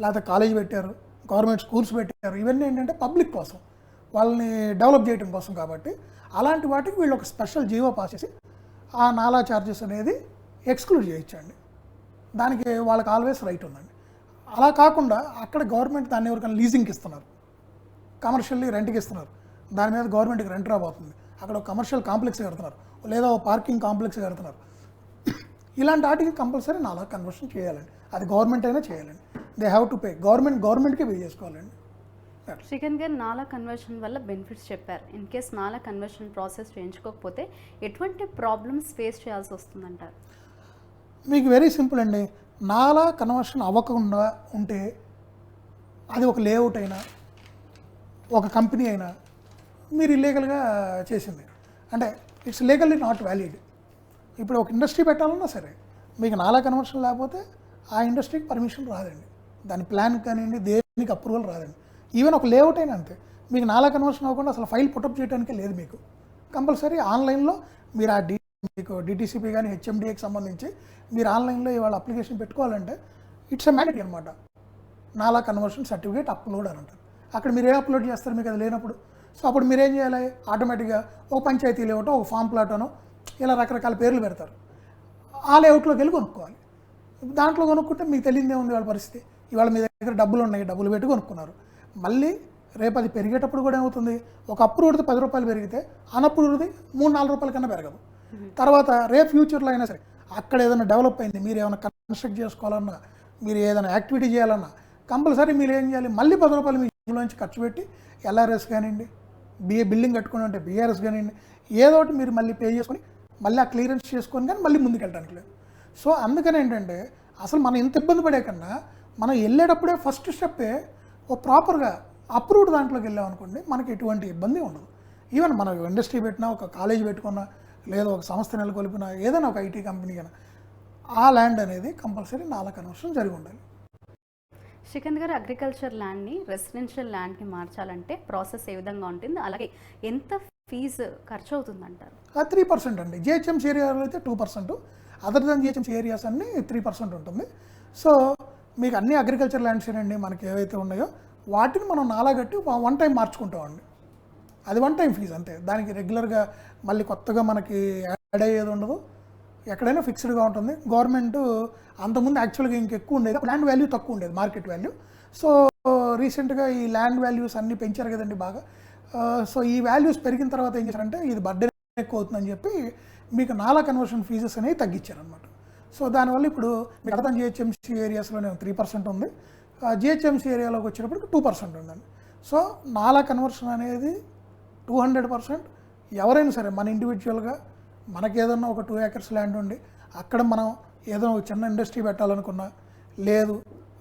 లేకపోతే కాలేజ్ పెట్టారు, గవర్నమెంట్ స్కూల్స్ పెట్టారు. ఇవన్నీ ఏంటంటే పబ్లిక్ కోసం, వాళ్ళని డెవలప్ చేయడం కోసం. కాబట్టి అలాంటి వాటికి వీళ్ళు ఒక స్పెషల్ జీవో పాస్ చేసి ఆ నాలా ఛార్జెస్ అనేది ఎక్స్క్లూడ్ చేయొచ్చండి. దానికి వాళ్ళకి ఆల్వేస్ రైట్ ఉందండి. అలా కాకుండా అక్కడ గవర్నమెంట్ దాన్ని ఎవరికైనా లీజింగ్కి ఇస్తున్నారు, కమర్షియల్లీ రెంట్కి ఇస్తున్నారు, దాని మీద గవర్నమెంట్కి రెంట్ రాబోతుంది, అక్కడ ఒక కమర్షియల్ కాంప్లెక్స్ కడుతున్నారు, లేదా ఒక పార్కింగ్ కాంప్లెక్స్ కడుతున్నారు. ఇలాంటి వాటికి కంపల్సరీ నాలా కన్వర్షన్ చేయాలండి. అది గవర్నమెంట్ అయినా చేయాలండి. They have to pay. గవర్నమెంట్కి పే చేసుకోవాలండి. శ్రీకాంత్ గారు, నాలా కన్వర్షన్ వల్ల బెనిఫిట్స్ చెప్పారు. ఇన్ కేస్ నాలా కన్వర్షన్ ప్రాసెస్ చేయించుకోకపోతే ఎటువంటి ప్రాబ్లమ్స్ ఫేస్ చేయాల్సి వస్తుందంటారు? మీకు వెరీ సింపుల్ అండి. నాలా కన్వర్షన్ అవ్వకుండా ఉంటే అది ఒక లేఅవుట్ అయినా, ఒక కంపెనీ అయినా మీరు ఇల్లీగల్గా చేసింది అంటే ఇట్స్ లీగల్లీ నాట్ వ్యాలిడ్. ఇప్పుడు ఒక ఇండస్ట్రీ పెట్టాలన్నా సరే మీకు నాలా కన్వర్షన్ లేకపోతే ఆ ఇండస్ట్రీకి పర్మిషన్ రాదండి. దాని ప్లాన్ కానివ్వండి, దేనికి అప్రూవల్ రాదండి. ఈవెన్ ఒక లేఅవుట్ అయినా అంతే. మీకు నాలా కన్వర్షన్ అవ్వకుండా అసలు ఫైల్ పుటప్ చేయడానికే లేదు. మీకు కంపల్సరీ ఆన్లైన్లో మీరు మీకు డిటీసీపీ కానీ హెచ్ఎండిఏకి సంబంధించి మీరు ఆన్లైన్లో ఇవాళ అప్లికేషన్ పెట్టుకోవాలంటే ఇట్స్ ఎ మ్యాండేటరీ అనమాట. నాలా కన్వర్షన్ సర్టిఫికేట్ అప్లోడ్ అని అంటారు. అక్కడ మీరు ఏ అప్లోడ్ చేస్తారు మీకు అది లేనప్పుడు? సో అప్పుడు మీరేం చేయాలి? ఆటోమేటిక్గా ఒక పంచాయతీ లేఅవుట్, ఒక ఫామ్ ప్లాట్ అనో ఇలా రకరకాల పేర్లు పెడతారు. ఆ లేఅవుట్లోకి వెళ్ళి కొనుక్కోవాలి. దాంట్లో కొనుక్కుంటే మీకు తెలియదే ఉంది వాళ్ళ పరిస్థితి. ఇవాళ మీ దగ్గర డబ్బులు ఉన్నాయి, డబ్బులు పెట్టి కొనుక్కున్నారు. మళ్ళీ రేపు అది పెరిగేటప్పుడు కూడా ఏమవుతుంది, ఒక అప్రూవ్డ్ది 10 రూపాయలు పెరిగితే అన్అప్రూవ్డ్ది 3-4 రూపాయల కన్నా పెరగదు. తర్వాత రేపు ఫ్యూచర్లో అయినా సరే అక్కడ ఏదైనా డెవలప్ అయింది, మీరు ఏమైనా కన్స్ట్రక్ట్ చేసుకోవాలన్నా, మీరు ఏదైనా యాక్టివిటీ చేయాలన్నా కంపల్సరీ మీరు ఏం చేయాలి, మళ్ళీ 10 రూపాయలు మీ నుంచి ఖర్చు పెట్టి ఎల్ఆర్ఎస్ కానివ్వండి, బిల్డింగ్ కట్టుకుని అంటే బీఆర్ఎస్ కానివ్వండి, ఏదో ఒకటి మీరు మళ్ళీ పే చేసుకొని మళ్ళీ ఆ క్లియరెన్స్ చేసుకొని కానీ మళ్ళీ ముందుకు వెళ్ళడానికి లేదు. సో అందుకని ఏంటంటే అసలు మనం ఇంత ఇబ్బంది పడే కన్నా మనం వెళ్ళేటప్పుడే ఫస్ట్ స్టెప్పే ఓ ప్రాపర్గా అప్రూవ్డ్ దాంట్లోకి వెళ్ళామనుకోండి మనకి ఎటువంటి ఇబ్బంది ఉండదు. ఈవెన్ మనం ఇండస్ట్రీ పెట్టినా, ఒక కాలేజ్ పెట్టుకున్నా, లేదా ఒక సంస్థ నెలకొల్పినా, ఏదైనా ఒక ఐటీ కంపెనీ అయినా ఆ ల్యాండ్ అనేది కంపల్సరీ నాలా కన్వర్షన్ జరిగి ఉండాలి. శ్రీకాంత్ గారు, అగ్రికల్చర్ ల్యాండ్ని రెసిడెన్షియల్ ల్యాండ్కి మార్చాలంటే ప్రాసెస్ ఏ విధంగా ఉంటుంది, అలాగే ఎంత ఫీజు ఖర్చు అవుతుందంటారు? 3% అండి. జిహెచ్ఎంసీ ఏరియాలో అయితే 2%, అదర్ దాన్ జిహెచ్ఎంసీ ఏరియాస్ అన్నీ 3% ఉంటుంది. సో మీకు అన్ని అగ్రికల్చర్ ల్యాండ్స్ అండి మనకి ఏవైతే ఉన్నాయో వాటిని మనం నాలా కట్టి 1 టైం మార్చుకుంటామండి. అది 1 టైం ఫీజు అంతే. దానికి రెగ్యులర్గా మళ్ళీ కొత్తగా మనకి యాడ్ అయ్యేది ఉండదు, ఎక్కడైనా ఫిక్స్డ్గా ఉంటుంది. గవర్నమెంట్ అంతకుముందు యాక్చువల్గా ఇంకెక్కువ ఉండేది, ల్యాండ్ వాల్యూ తక్కువ ఉండేది, మార్కెట్ వాల్యూ. సో రీసెంట్గా ఈ ల్యాండ్ వాల్యూస్ అన్నీ పెంచారు కదండి బాగా. సో ఈ వాల్యూస్ పెరిగిన తర్వాత ఏం చేశారంటే ఇది బర్డెన్ ఎక్కువ అవుతుందని చెప్పి మీకు నాలా కన్వర్షన్ ఫీజెస్ అనేవి తగ్గించారనమాట. సో దానివల్ల ఇప్పుడు మీకు అర్థం జిహెచ్ఎంసీ ఏరియాస్లోనే 3% ఉంది, జిహెచ్ఎంసీ ఏరియాలోకి వచ్చేటప్పటికి 2% ఉందండి. సో నాలా కన్వర్షన్ అనేది 200%. ఎవరైనా సరే మన ఇండివిజువల్గా మనకి ఏదన్నా ఒక 2 acres ల్యాండ్ ఉండి అక్కడ మనం ఏదైనా ఒక చిన్న ఇండస్ట్రీ పెట్టాలనుకున్నా, లేదు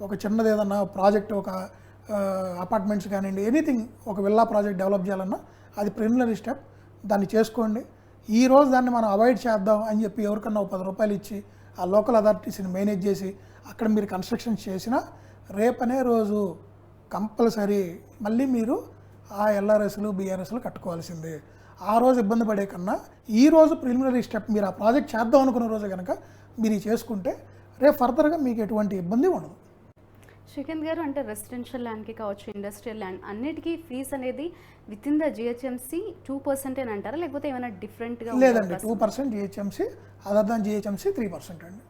ఒక చిన్నది ఏదన్నా ప్రాజెక్ట్, ఒక అపార్ట్మెంట్స్ కానివ్వండి, ఎనీథింగ్, ఒక విల్లా ప్రాజెక్ట్ డెవలప్ చేయాలన్నా అది ప్రిలిమినరీ స్టెప్, దాన్ని చేసుకోండి. ఈరోజు దాన్ని మనం అవాయిడ్ చేద్దాం అని చెప్పి ఎవరికన్నా 10 రూపాయలు ఇచ్చి ఆ లోకల్ అథారిటీస్ని మేనేజ్ చేసి అక్కడ మీరు కన్స్ట్రక్షన్ చేసినా రేపనే రోజు కంపల్సరీ మళ్ళీ మీరు ఆ ఎల్ఆర్ఎస్లు బీఆర్ఎస్లు కట్టుకోవాల్సిందే. ఆ రోజు ఇబ్బంది పడే కన్నా ఈ రోజు ప్రిలిమినరీ స్టెప్ మీరు ఆ ప్రాజెక్ట్ చేద్దాం అనుకున్న రోజు కనుక మీరు ఇది చేసుకుంటే రేపు ఫర్దర్గా మీకు ఎటువంటి ఇబ్బంది ఉండదు. శ్రీకాంత్ గారు, అంటే రెసిడెన్షియల్ ల్యాండ్కి కావచ్చు, ఇండస్ట్రియల్ ల్యాండ్ అన్నిటికీ ఫీజ్ అనేది విత్ ఇన్ ద జిహెచ్ఎంసీ 2% అని అంటారా, లేకపోతే ఏమైనా డిఫరెంట్గా? లేదండి, 2% జిహెచ్ఎంసీ, అదర్ దాన్ జిహెచ్ఎంసీ 3% అండి.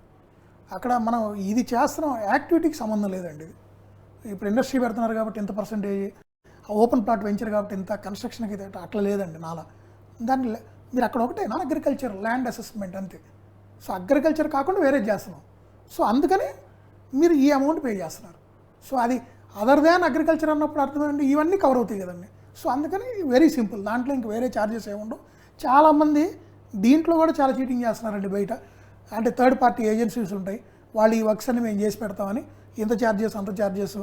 అక్కడ మనం ఇది చేస్తున్నాం, యాక్టివిటీకి సంబంధం లేదండి. ఇది ఇప్పుడు ఇండస్ట్రీ పెడుతున్నారు కాబట్టి ఇంత పర్సెంటేజ్, ఓపెన్ ప్లాట్ వెంచర్ కాబట్టి ఇంత, కన్స్ట్రక్షన్కి అట్లా లేదండి. దాన్ని మీరు అక్కడ ఒకటే నాన్ అగ్రికల్చర్ ల్యాండ్ అసెస్మెంట్ అంతే. సో అగ్రికల్చర్ కాకుండా వేరే చేస్తున్నాం. సో అందుకని మీరు ఈ అమౌంట్ పే చేస్తున్నారు. సో అది అదర్ దాన్ అగ్రికల్చర్ అన్నప్పుడు అర్థమైంది ఇవన్నీ కవర్ అవుతాయి కదండి. సో అందుకని వెరీ సింపుల్, దాంట్లో ఇంక వేరే ఛార్జెస్ ఏముండవు. చాలామంది దీంట్లో కూడా చాలా చీటింగ్ చేస్తున్నారండి బయట. అంటే థర్డ్ పార్టీ ఏజెన్సీస్ ఉంటాయి, వాళ్ళు ఈ వర్క్స్ అన్ని మేము చేసి పెడతామని ఇంత ఛార్జెస్ అంత ఛార్జెస్,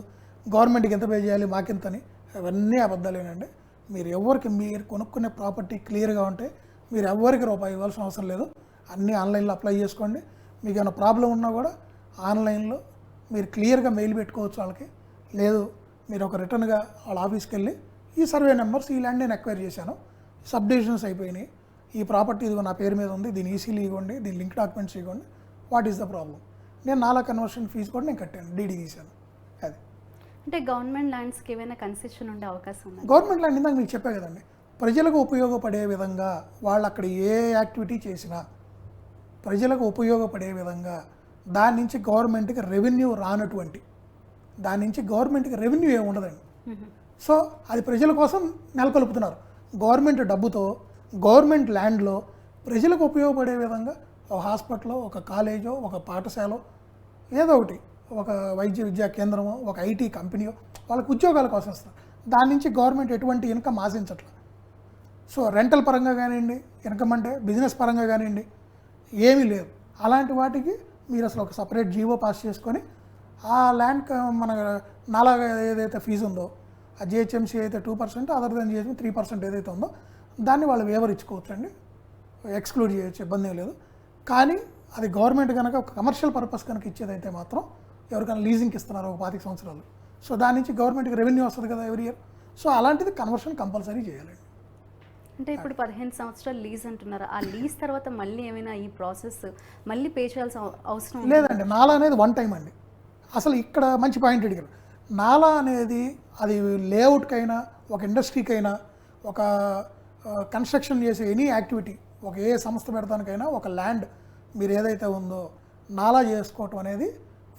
గవర్నమెంట్కి ఎంత పే చేయాలి మాకింతని, అవన్నీ అబద్ధాలేనండి. మీరు కొనుక్కునే ప్రాపర్టీ క్లియర్గా ఉంటే మీరు ఎవరికి రూపాయి ఇవ్వాల్సిన అవసరం లేదు. అన్నీ ఆన్లైన్లో అప్లై చేసుకోండి. మీకు ఏమైనా ప్రాబ్లం ఉన్నా కూడా ఆన్లైన్లో మీరు క్లియర్గా మెయిల్ పెట్టుకోవచ్చు వాళ్ళకి. లేదు మీరు ఒక రిటర్న్గా వాళ్ళ ఆఫీస్కి వెళ్ళి ఈ సర్వే నెంబర్స్ ఈ ల్యాండ్ నేను ఎక్వైర్ చేశాను, సబ్ డివిజన్స్ అయిపోయినాయి, ఈ ప్రాపర్టీ ఇదిగో నా పేరు మీద ఉంది, దీని ఈసీలు ఇవ్వండి, దీని లింక్ డాక్యుమెంట్స్ ఇవ్వండి, వాట్ ఈస్ ద ప్రాబ్లం. నేను నాలా కన్వర్షన్ ఫీజు కూడా నేను కట్టాను, డీడీ తీశాను. అది అంటే గవర్నమెంట్ ల్యాండ్స్కి ఏమైనా కన్సెషన్ ఉండే అవకాశం ఉంది? గవర్నమెంట్ ల్యాండ్ ఇందాక మీకు చెప్పే కదండి, ప్రజలకు ఉపయోగపడే విధంగా వాళ్ళు అక్కడ ఏ యాక్టివిటీ చేసినా ప్రజలకు ఉపయోగపడే విధంగా దాని నుంచి గవర్నమెంట్కి రెవెన్యూ రానటువంటి, దాని నుంచి గవర్నమెంట్కి రెవెన్యూ ఏమి ఉండదండి. సో అది ప్రజల కోసం నెలకొల్పుతున్నారు. గవర్నమెంట్ డబ్బుతో గవర్నమెంట్ ల్యాండ్లో ప్రజలకు ఉపయోగపడే విధంగా ఒక హాస్పిటల్, ఒక కాలేజో, ఒక పాఠశాల, ఏదో ఒకటి, ఒక వైద్య విద్యా కేంద్రమో, ఒక ఐటీ కంపెనీయో వాళ్ళకి ఉద్యోగాల కోసం ఇస్తారు. దాని నుంచి గవర్నమెంట్ ఎటువంటి ఇన్కమ్ ఆశించట్లేదు. సో రెంటల్ పరంగా కానివ్వండి, ఇన్కమ్ అంటే బిజినెస్ పరంగా కానివ్వండి, ఏమీ లేదు. అలాంటి వాటికి మీరు అసలు ఒక సపరేట్ జీవో పాస్ చేసుకొని ఆ ల్యాండ్ మన నాలాగా ఏదైతే ఫీజు ఉందో ఆ జిహెచ్ఎంసీ అయితే 2%, అదర్ దాన్ జిహెచ్ఎంసీ 3% ఏదైతే ఉందో దాన్ని వాళ్ళు వేవర్ ఇచ్చుకోవచ్చు అండి, ఎక్స్క్లూడ్ చేయొచ్చు, ఇబ్బంది ఏం లేదు. కానీ అది గవర్నమెంట్ కనుక ఒక కమర్షియల్ పర్పస్ కనుక ఇచ్చేదైతే మాత్రం ఎవరికైనా లీజింగ్కి ఇస్తున్నారు ఒక 25 సంవత్సరాలు, సో దాని నుంచి గవర్నమెంట్కి రెవెన్యూ వస్తుంది కదా ఎవ్రీ ఇయర్. సో అలాంటిది కన్వర్షన్ కంపల్సరీ చేయాలండి. అంటే ఇప్పుడు 15 సంవత్సరాలు లీజ్ అంటున్నారు, ఆ లీజ్ తర్వాత మళ్ళీ ఏమైనా ఈ ప్రాసెస్ మళ్ళీ పే చేయాల్సిన అవసరం లేదండి. నాలా అనేది వన్ టైం అండి. అసలు ఇక్కడ మంచి పాయింట్ అడిగారు. నాలా అనేది అది లేఅవుట్కైనా, ఒక ఇండస్ట్రీకైనా, ఒక కన్స్ట్రక్షన్ చేసే ఎనీ యాక్టివిటీ, ఒక ఏ సంస్థ పెడతానికైనా ఒక ల్యాండ్ మీరు ఏదైతే ఉందో నాలా చేసుకోవటం అనేది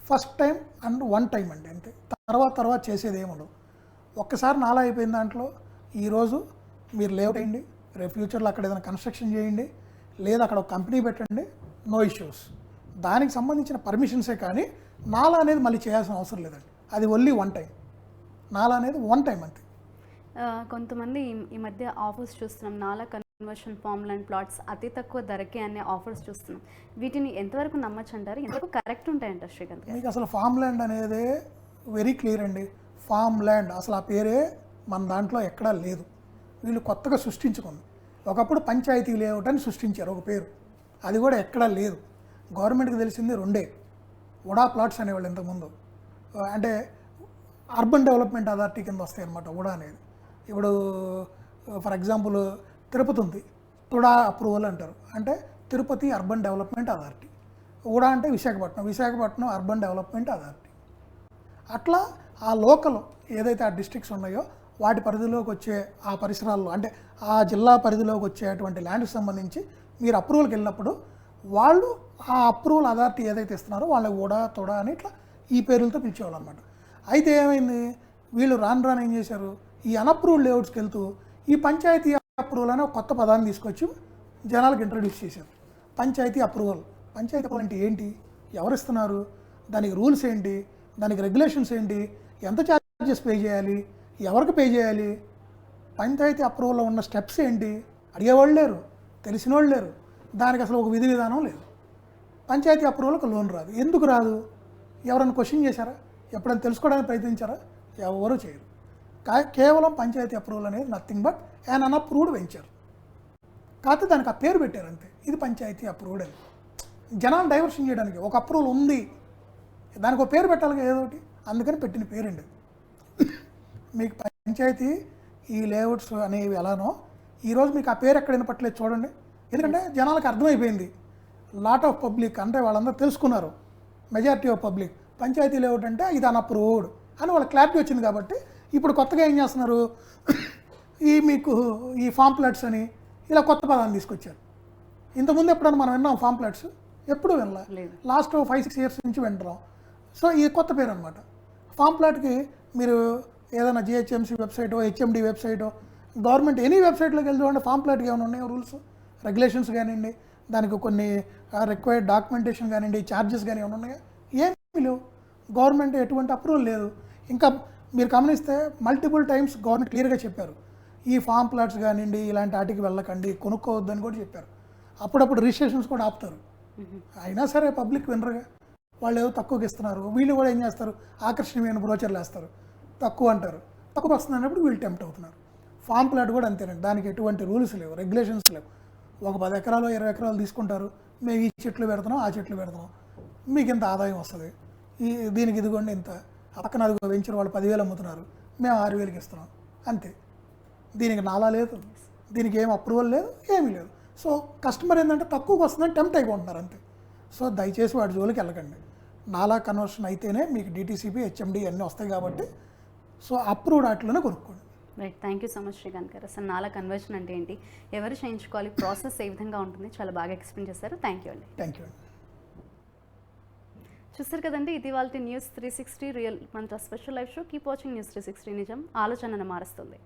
first time and one time అండి, అంతే. తర్వాత చేసేది ఏముండదు. ఒక్కసారి నాలా అయిపోయిన దాంట్లో ఈరోజు మీరు లేఅవుట్ అయ్యండి, రేపు ఫ్యూచర్లో అక్కడ ఏదైనా కన్స్ట్రక్షన్ చేయండి, లేదా అక్కడ ఒక కంపెనీ పెట్టండి, నో ఇష్యూస్. దానికి సంబంధించిన పర్మిషన్సే కానీ నాలా అనేది మళ్ళీ చేయాల్సిన అవసరం లేదండి. అది ఓన్లీ వన్ టైం. నాలా అనేది వన్ టైం అంతే. కొంతమంది ఈ మధ్య ఆఫర్స్ చూస్తున్నాం, నాలా కన్వర్షన్ ఫామ్ ల్యాండ్ ప్లాట్స్ అతి తక్కువ ధరకే అనే ఆఫర్స్ చూస్తున్నాం. వీటిని ఎంతవరకు నమ్మచ్చు అంటారు, ఎంతవరకు కరెక్ట్ ఉంటాయంటారు శ్రీకాంత్ గారు? మీకు అసలు ఫామ్ ల్యాండ్ అనేది వెరీ క్లియర్ అండి. ఫామ్ ల్యాండ్ అసలు ఆ పేరే మన దాంట్లో ఎక్కడా లేదు, వీళ్ళు కొత్తగా సృష్టించుకుంది. ఒకప్పుడు పంచాయతీ లేఅవుట్ అని సృష్టించారు ఒక పేరు, అది కూడా ఎక్కడా లేదు. గవర్నమెంట్కి తెలిసింది రెండే, ఉడా ప్లాట్స్ అనేవాళ్ళు ఇంతకుముందు, అంటే అర్బన్ డెవలప్మెంట్ అథారిటీ కింద వస్తాయి అన్నమాట ఉడా అనేది. ఇప్పుడు ఫర్ ఎగ్జాంపుల్ తిరుపతి ఉంది, తుడా అప్రూవల్ అంటారు, అంటే తిరుపతి అర్బన్ డెవలప్మెంట్ అథారిటీ. ఉడా అంటే విశాఖపట్నం అర్బన్ డెవలప్మెంట్ అథారిటీ. అట్లా ఆ లోకల్ ఏదైతే ఆ డిస్ట్రిక్ట్స్ ఉన్నాయో వాటి పరిధిలోకి వచ్చే ఆ పరిసరాల్లో, అంటే ఆ జిల్లా పరిధిలోకి వచ్చేటువంటి ల్యాండ్కి సంబంధించి మీరు అప్రూవల్కి వెళ్ళినప్పుడు వాళ్ళు ఆ అప్రూవల్ అథారిటీ ఏదైతే ఇస్తున్నారో వాళ్ళకి ఉడా తొడా అని ఇట్లా ఈ పేర్లతో పిలిచేవాళ్ళు అనమాట. అయితే ఏమైంది, వీళ్ళు రాను ఏం చేశారు, ఈ అన్అప్రూవ్డ్ లేఅవుట్స్కి వెళ్తూ ఈ పంచాయతీ అప్రూవల్ అనే ఒక కొత్త పదాన్ని తీసుకొచ్చి జనాలకు ఇంట్రడ్యూస్ చేశారు. పంచాయతీ అప్రూవల్ అంటే ఏంటి, ఎవరు ఇస్తున్నారు, దానికి రూల్స్ ఏంటి, దానికి రెగ్యులేషన్స్ ఏంటి, ఎంత ఛార్జెస్ పే చేయాలి, ఎవరికి పే చేయాలి, పంచాయతీ అప్రూవల్లో ఉన్న స్టెప్స్ ఏంటి అడిగేవాళ్ళు లేరు, తెలిసిన వాళ్ళు లేరు. దానికి అసలు ఒక విధి విధానం లేదు. పంచాయతీ అప్రూవల్కి లోన్ రాదు. ఎందుకు రాదు, ఎవరైనా క్వశ్చన్ చేశారా, ఎప్పుడైనా తెలుసుకోవడానికి ప్రయత్నించారా? ఎవరు చేయరు. కేవలం పంచాయతీ అప్రూవల్ అనేది nothing but an unapproved venture. కాకపోతే దానికి ఆ పేరు పెట్టారు అంతే, ఇది పంచాయతీ అప్రూవ్డ్ అని. జనాలు డైవర్షన్ చేయడానికి ఒక అప్రూవల్ ఉంది, దానికి ఒక పేరు పెట్టాలి ఏదో ఒకటి, అందుకని పెట్టిన పేరండి. మీకు పంచాయతీ ఈ లేఅవుట్స్ అనేవి ఎలానో ఈరోజు మీకు ఆ పేరు ఎక్కడ వినపట్లేదు చూడండి. ఎందుకంటే జనాలకు అర్థమైపోయింది. లాట్ ఆఫ్ పబ్లిక్ అంటే వాళ్ళందరూ తెలుసుకున్నారు, majority of public panchayati layout అంటే ఇది అన్అప్రూవ్డ్ అని వాళ్ళ క్లారిటీ వచ్చింది. కాబట్టి ఇప్పుడు కొత్తగా ఏం చేస్తున్నారు, మీకు ఈ ఫామ్ ప్లాట్స్ అని ఇలా కొత్త పదాన్ని తీసుకొచ్చారు. ఇంతకుముందు ఎప్పుడన్నా మనం విన్నాం ఫామ్ ప్లాట్స్? ఎప్పుడు వినలే. లాస్ట్ 5-6 ఇయర్స్ నుంచి వింటున్నాం. సో ఇది కొత్త పేరు అనమాట. ఫామ్ ప్లాట్కి మీరు ఏదైనా జిహెచ్ఎంసీ వెబ్సైటో, హెచ్ఎండి వెబ్సైటో, గవర్నమెంట్ ఎనీ వెబ్సైట్లోకి వెళ్ళి చూడండి, ఫామ్ ప్లాట్కి ఏమైనా ఉన్నాయో రూల్స్ రెగ్యులేషన్స్ కానివ్వండి, దానికి కొన్ని రిక్వైర్డ్ డాక్యుమెంటేషన్ కానివ్వండి, ఛార్జెస్ కానీ ఏమైనా ఉన్నాయా? ఏమీ లేవు. గవర్నమెంట్ ఎటువంటి అప్రూవల్ లేదు. ఇంకా మీరు గమనిస్తే మల్టిపుల్ టైమ్స్ గవర్నమెంట్ క్లియర్గా చెప్పారు, ఈ ఫామ్ ప్లాట్స్ కానివ్వండి ఇలాంటి వాటికి వెళ్ళకండి, కొనుక్కోవద్దని కూడా చెప్పారు. అప్పుడప్పుడు రిజిస్ట్రేషన్స్ కూడా ఆపుతారు. అయినా సరే పబ్లిక్ వినరుగా, వాళ్ళు ఏదో తక్కువకి ఇస్తున్నారు, వీళ్ళు కూడా ఏం చేస్తారు, ఆకర్షణీయమైన బ్రోచర్లు వేస్తారు, తక్కువ అంటారు, తక్కువ వస్తుంది అన్నప్పుడు వీళ్ళు టెంప్ట్ అవుతున్నారు. ఫామ్ ప్లాట్ కూడా అంతేనండి, దానికి ఎటువంటి రూల్స్ లేవు, రెగ్యులేషన్స్ లేవు. ఒక 10 ఎకరాలు 20 ఎకరాలు తీసుకుంటారు, మేము ఈ చెట్లు పెడుతున్నాం ఆ చెట్లు పెడుతున్నాం, మీకు ఇంత ఆదాయం వస్తుంది, దీనికి ఇదిగోండి ఇంత, పక్కన అదిగో వెంచర్ వాళ్ళు 10,000 అమ్ముతున్నారు, మేము 6,000కి ఇస్తున్నాం, అంతే. దీనికి నాలా లేదు, దీనికి ఏం అప్రూవల్ లేదు, ఏమీ లేదు. సో కస్టమర్ ఏంటంటే తక్కువకి వస్తుందని టెంప్ట్ అయిపోతున్నారు అంతే. సో దయచేసి వాటి జోలికి వెళ్ళకండి. నాలా కన్వర్షన్ అయితేనే మీకు డిటీసీపీ, హెచ్ఎండి అన్నీ వస్తాయి కాబట్టి సో అప్రూవ్డ్ వాటిలోనే కొనుక్కోండి. Right, thank you so much Srikanth గారు. అసలు నాలా కన్వర్షన్ అంటే ఏంటి, ఎవరు చేయించుకోవాలి, ప్రాసెస్ ఏ విధంగా ఉంటుంది, చాలా బాగా ఎక్స్ప్లెయిన్ చేశారు. థ్యాంక్ యూ అండి. థ్యాంక్ యూ అండి. చూస్తారు కదండి, ఇది వాళ్ళ న్యూస్ 360 రియల్ మంత్ర special live show. Keep watching news 360. నిజం ఆలోచనను మారుస్తుంది.